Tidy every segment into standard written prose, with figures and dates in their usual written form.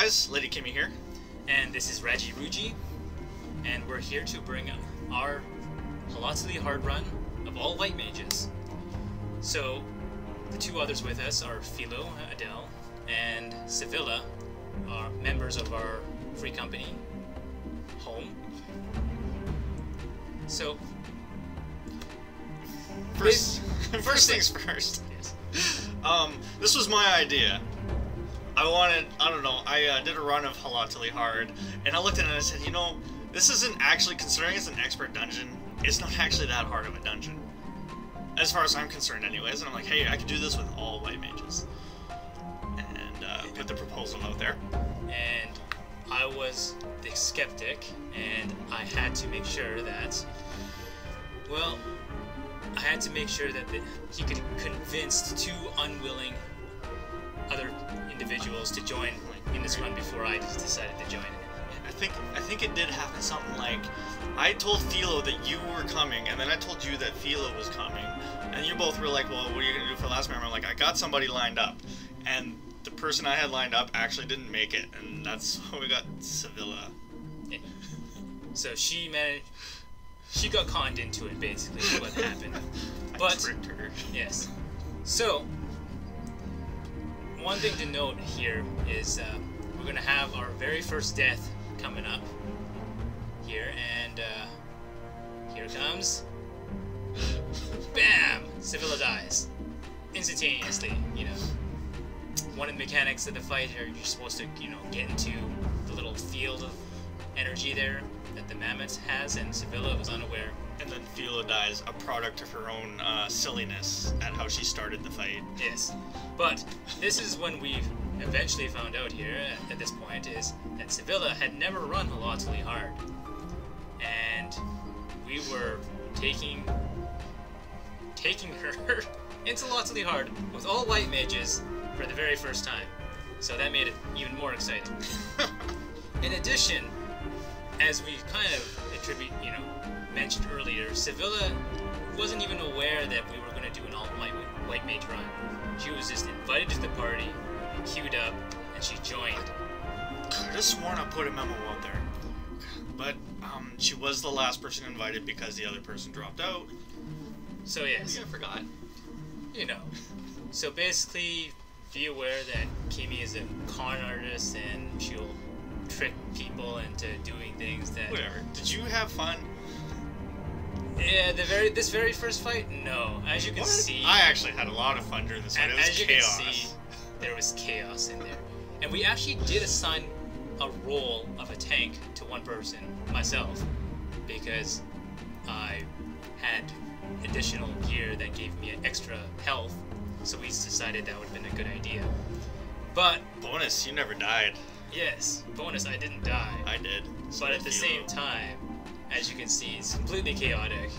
guys, Lady Kimmy here. And this is Raji Ruji, and we're here to bring our colossally hard run of all white mages. So, the two others with us are Philo, Adele, and Sevilla, are members of our free company, Home. So, First things first. Yes. This was my idea. I did a run of Halatali Hard, and I looked at it and I said, you know, this isn't actually, considering it's an expert dungeon, it's not actually that hard of a dungeon. As far as I'm concerned anyways, and I'm like, hey, I could do this with all white mages. And put the proposal out there. And I was the skeptic, and I had to make sure that, well, I had to make sure that he could convince two unwilling other individuals to join in this run before I just decided to join it. I think it did happen something like, I told Philo that you were coming, and then I told you that Philo was coming, and you both were like, well, what are you going to do for last member? I'm like, I got somebody lined up, and the person I had lined up actually didn't make it, and that's how we got Sevilla. Yeah. So she got conned into it, basically, is what happened. But, tricked her. Yes. So, one thing to note here is we're going to have our very first death coming up here, and here it comes. Bam! Sevilla dies. Instantaneously, you know. One of the mechanics of the fight here, you're supposed to, you know, get into the little field of energy there that the mammoth has, and Sevilla was unaware. And then Philo dies, a product of her own silliness at how she started the fight. Yes. But this is when we eventually found out here, at this point, is that Sevilla had never run Halatali Hard. And we were taking her into Halatali Hard with all white mages for the very first time. So that made it even more exciting. In addition, as we kind of mentioned earlier, Sevilla wasn't even aware that we were going to do an all-white mage run. She was just invited to the party, queued up, and she joined. I could have sworn I put a memo out there. But she was the last person invited because the other person dropped out. So yes. I forgot. You know. So basically, be aware that Kimi is a con artist and she'll trick people into doing things that... Whatever. Did you have fun? Yeah, this very first fight, no. As you can see... I actually had a lot of fun during this fight. It was as you chaos. can see, there was chaos in there. And we actually did assign a role of a tank to one person, myself, because I had additional gear that gave me an extra health, so we decided that would have been a good idea. But... Bonus, you never died. Yes, bonus, I didn't die. I did. But at the same time, as you can see, it's completely chaotic,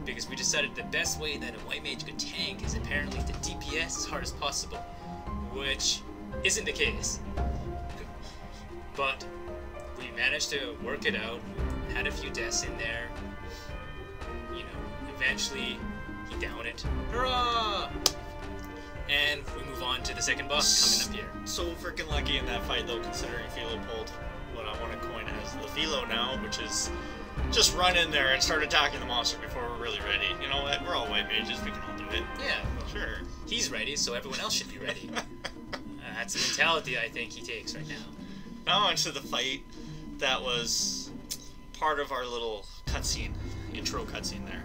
because we decided the best way that a white mage could tank is apparently to DPS as hard as possible, which isn't the case. But we managed to work it out, we had a few deaths in there, you know, eventually he downed it. Hurrah! And we move on to the second boss coming up here. So freaking lucky in that fight though, considering Philo pulled what I want to coin as the Philo now, which is just run in there and start attacking the monster before we're really ready. You know what? We're all white mages, we can all do it. Yeah, well, sure. He's ready, so everyone else should be ready. That's the mentality I think he takes right now. Now into the fight that was part of our little cutscene, intro cutscene there.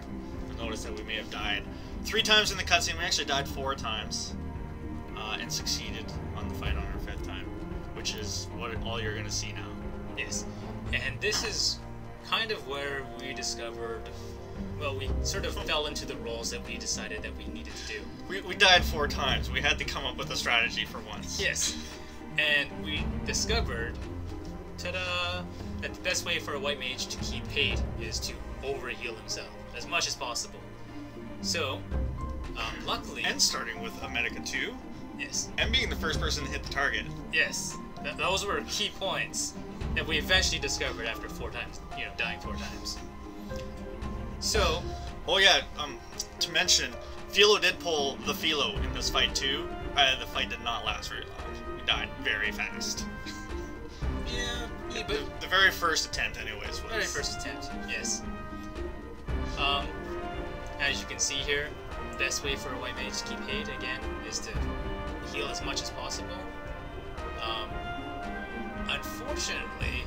You'll notice that we may have died 3 times in the cutscene. We actually died 4 times and succeeded on the fight on our 5th time, which is all you're going to see now. Yes, and this is kind of where we discovered, well, we sort of fell into the roles that we decided that we needed to do. We died 4 times. We had to come up with a strategy for once. Yes, and we discovered, ta-da, that the best way for a white mage to keep hate is to overheal himself as much as possible. So, luckily... And starting with a Medica 2. Yes. And being the first person to hit the target. Yes. Those were key points that we eventually discovered after 4 times, you know, dying 4 times. So... Oh yeah, to mention, Philo did pull the Philo in this fight too. The fight did not last very long. We died very fast. very first attempt, anyways. Was... Very first attempt, yes. As you can see here, the best way for a white mage to keep hate, again, is to heal as much as possible. Unfortunately,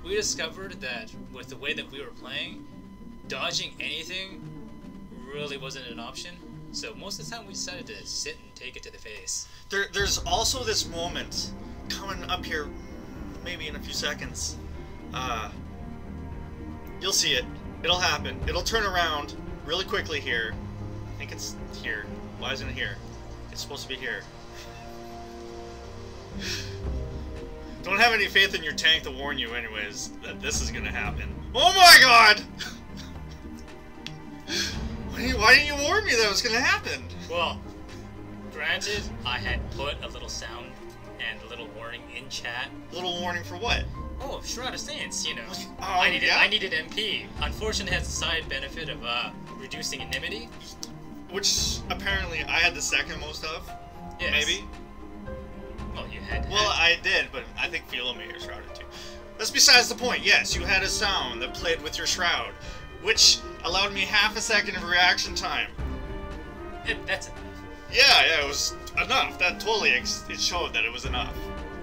we discovered that with the way that we were playing, dodging anything really wasn't an option. So most of the time we decided to sit and take it to the face. There's also this moment coming up here, maybe in a few seconds. You'll see it. It'll happen. It'll turn around really quickly here. I think it's here. Why isn't it here? It's supposed to be here. Don't have any faith in your tank to warn you anyways that this is gonna happen. Oh my god! Why didn't you warn me that was gonna happen? Well, granted, I had put a little sound and a little warning in chat. A little warning for what? Oh, Shroud of Saints, you know. I needed MP. Unfortunately, it has the side benefit of reducing enmity. Which, apparently, I had the second most of. Yes. Maybe? Well, you had... Well, I did, but I think Philo may have shrouded too. That's besides the point. Yes, you had a sound that played with your shroud, which allowed me half a second of reaction time. That's enough. Yeah, it was enough. That totally, it showed that it was enough.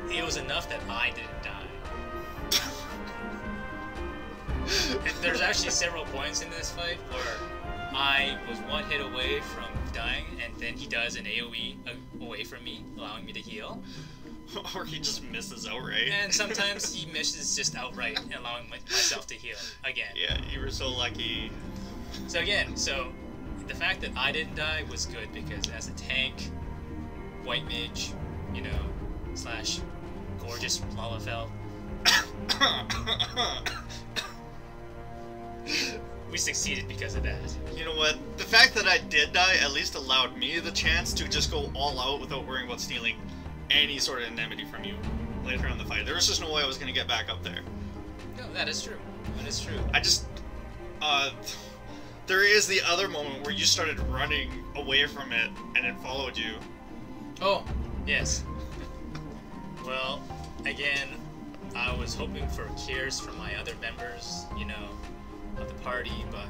It was enough that I didn't die. There's actually several points in this fight where I was one hit away from dying, and then he does an AoE away from me, allowing me to heal. Or he just misses outright. And sometimes he misses just outright, allowing myself to heal again. Yeah, you were so lucky. So again, the fact that I didn't die was good, because as a tank, white mage, you know, slash gorgeous Lalafell, we succeeded because of that. You know what? The fact that I did die at least allowed me the chance to just go all out without worrying about stealing any sort of indemnity from you later on in the fight. There was just no way I was going to get back up there. No, that is true. That is true. I just... there is the other moment where you started running away from it and it followed you. Oh, yes. Well, again, I was hoping for cures from my other members, you know, of the party, but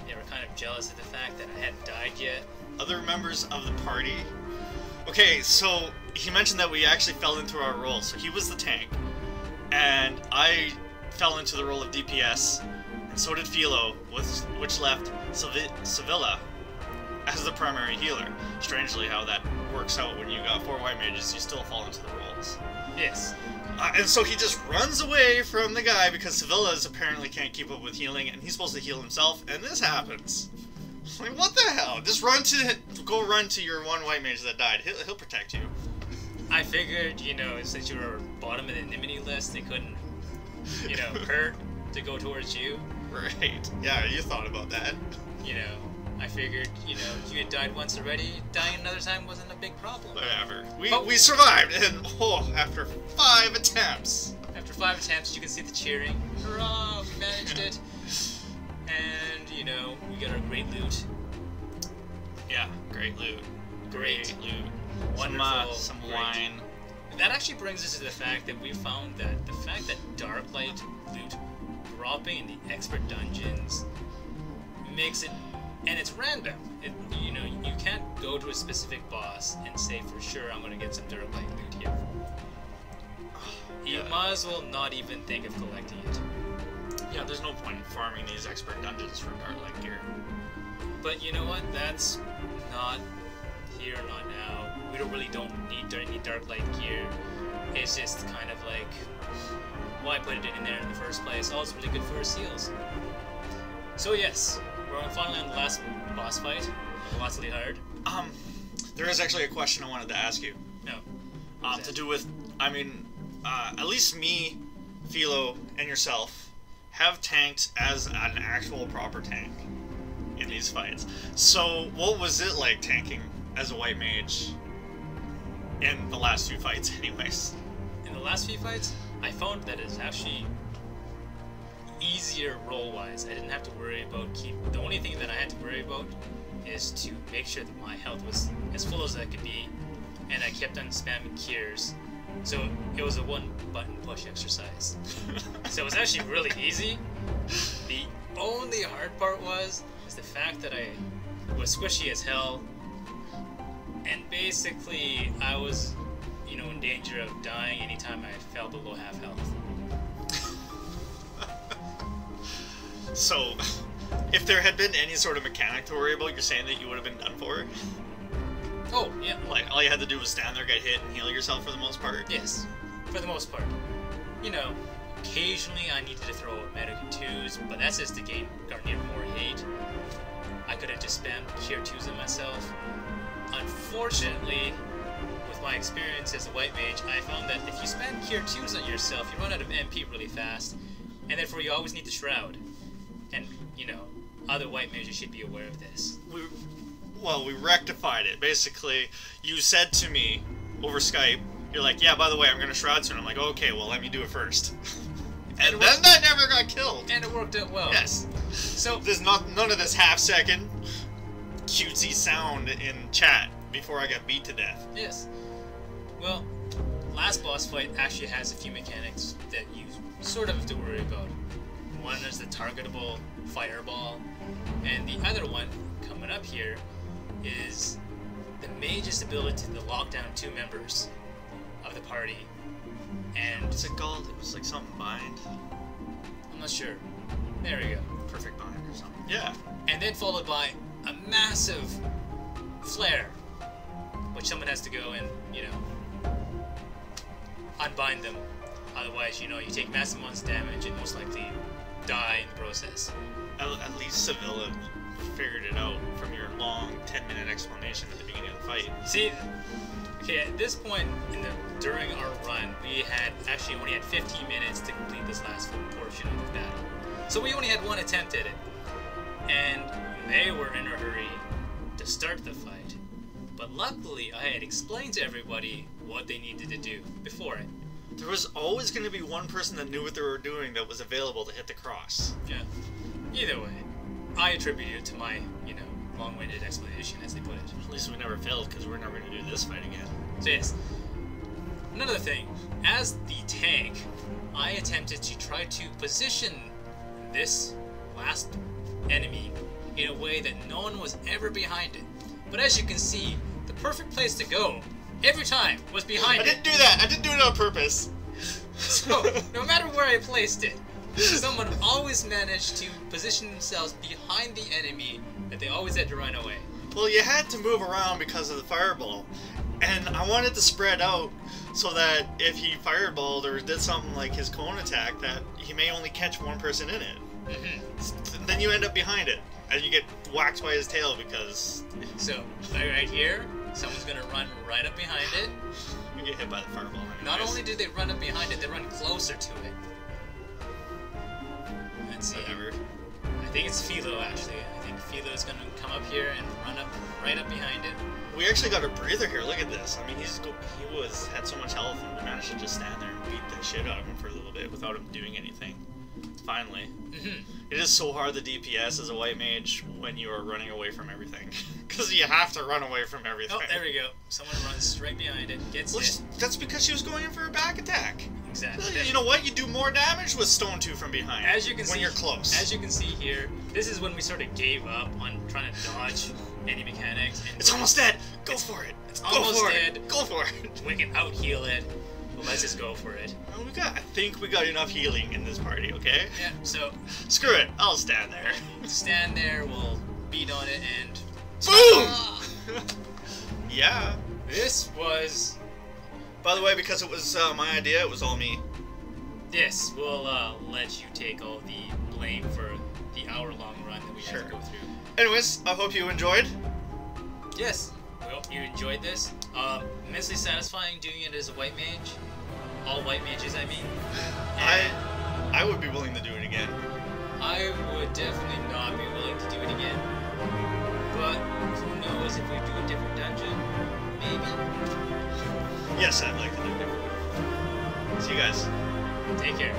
they were kind of jealous of the fact that I hadn't died yet. Other members of the party? Okay, so he mentioned that we actually fell into our roles. So he was the tank, and I fell into the role of DPS, and so did Philo, which left Sevilla as the primary healer. Strangely how that works out when you got 4 white mages, you still fall into the roles. Yes. And so he just runs away from the guy because Sevilla's apparently can't keep up with healing, and he's supposed to heal himself, and this happens. Like, what the hell? Just go run to your one white mage that died. He'll protect you. I figured, you know, since you were bottom of the enmity list, it couldn't, you know, hurt to go towards you. Right. Yeah, you thought about that. You know, I figured, you know, you had died once already, dying another time wasn't a big problem. Whatever. We survived, and after 5 attempts. After 5 attempts, you can see the cheering. Hurrah, we managed it. And, you know, we got our great loot. Yeah, great loot. Great loot. Wonderful. Some wine. That actually brings us to the fact that we found that the fact that Darklight loot dropping in the expert dungeons makes it, and it's random. You know, you can't go to a specific boss and say for sure I'm going to get some Darklight loot here. You might as well not even think of collecting it. Yeah, there's no point in farming these expert dungeons for Darklight gear. But you know what? That's not here, not now. We don't need any Darklight gear. It's just kind of like, why put it in there in the first place? Oh, it's really good for our seals. So yes, we're finally on the last boss fight. Velocity hard. There is actually a question I wanted to ask you. No. To do with, I mean, at least me, Philo, and yourself have tanked as an actual proper tank in these fights. So, what was it like tanking as a white mage in the last few fights, anyways? In the last few fights, I found that it's actually easier roll-wise. I didn't have to worry about the only thing that I had to worry about is to make sure that my health was as full as I could be, and I kept on spamming cures So it was a one-button push exercise. So it was actually really easy. The only hard part is the fact that I was squishy as hell, and basically I was, you know, in danger of dying anytime I fell below half health. So, if there had been any sort of mechanic to worry about, you're saying that you would have been done for? Oh, yeah. Like, all you had to do was stand there, get hit, and heal yourself for the most part? Yes, for the most part. You know, occasionally I needed to throw medic 2s, but that's just to gain Garnier more hate. I could have just spammed Cure 2s on myself. Unfortunately, with my experience as a white mage, I found that if you spam Cure 2s on yourself, you run out of MP really fast, and therefore you always need the Shroud. And, you know, other white mages should be aware of this. We rectified it. Basically, you said to me over Skype, you're like, yeah, by the way, I'm going to Shroud soon. I'm like, okay, well, let me do it first. And then I never got killed. And it worked out well. Yes. So there's none of this half-second cutesy sound in chat before I got beat to death. Yes. Well, last boss fight actually has a few mechanics that you sort of have to worry about. One is the targetable fireball, and the other one, coming up here, is the mage's ability to lock down 2 members of the party. And what's it called? It was like something bind. I'm not sure. There we go. Perfect bind or something. Yeah. And then followed by a massive flare, which someone has to go and, you know, unbind them. Otherwise, you know, you take massive amounts of damage and most likely die in the process. At least Sevilla figured it out from your long 10-minute explanation at the beginning of the fight. See, okay, at this point during our run, we had actually only had 15 minutes to complete this last portion of the battle. So we only had one attempt at it. And they were in a hurry to start the fight. But luckily, I had explained to everybody what they needed to do before it. There was always going to be one person that knew what they were doing that was available to hit the cross. Yeah. Either way, I attribute it to my, you know, long-winded explanation, as they put it. At least we never failed, because we're never going to do this fight again. So yes. Another thing, as the tank, I attempted to try to position this last enemy in a way that no one was ever behind it. But as you can see, the perfect place to go every time was behind it. I didn't do that. I didn't do it on purpose. So, no matter where I placed it, someone always managed to position themselves behind the enemy that they always had to run away. Well, you had to move around because of the fireball. And I wanted to spread out so that if he fireballed or did something like his cone attack, that he may only catch one person in it. Mm-hmm. Then you end up behind it, and you get whacked by his tail because... So, right here, someone's gonna run right up behind it. You get hit by the fireball anyways. Not only do they run up behind it, they run closer to it. Let's see. Whatever. I think it's Philo, actually. I think Philo's gonna come up here and run up right up behind it. We actually got a breather here. Look at this. I mean, he had so much health, and we managed to just stand there and beat the shit out of him for a little bit without him doing anything. Finally. It is so hard to DPS as a white mage when you are running away from everything. Because you have to run away from everything. Oh, there we go. Someone runs straight behind it, gets hit. That's because she was going in for a back attack. Exactly. You know what? You do more damage with Stone 2 from behind. As you can when see, you're close. As you can see here, this is when we sort of gave up on trying to dodge any mechanics. And it's almost dead. Go for it. It's almost dead. Go for it. We can out heal it. Well, let's just go for it. Well, I think we got enough healing in this party, okay? Yeah, so... Screw it. I'll stand there. Stand there, we'll beat on it, and... Boom! Yeah. This was... By the way, because it was my idea, it was all me. Yes, we'll let you take all the blame for the hour-long run that we had to go through. Anyways, I hope you enjoyed. Yes, we hope you enjoyed this. Immensely satisfying doing it as a white mage. All white mages, I mean. I would be willing to do it again. I would definitely not be willing to do it again. But who knows if we do a different dungeon? Maybe. Yes, I'd like to do a different one. See you guys. Take care.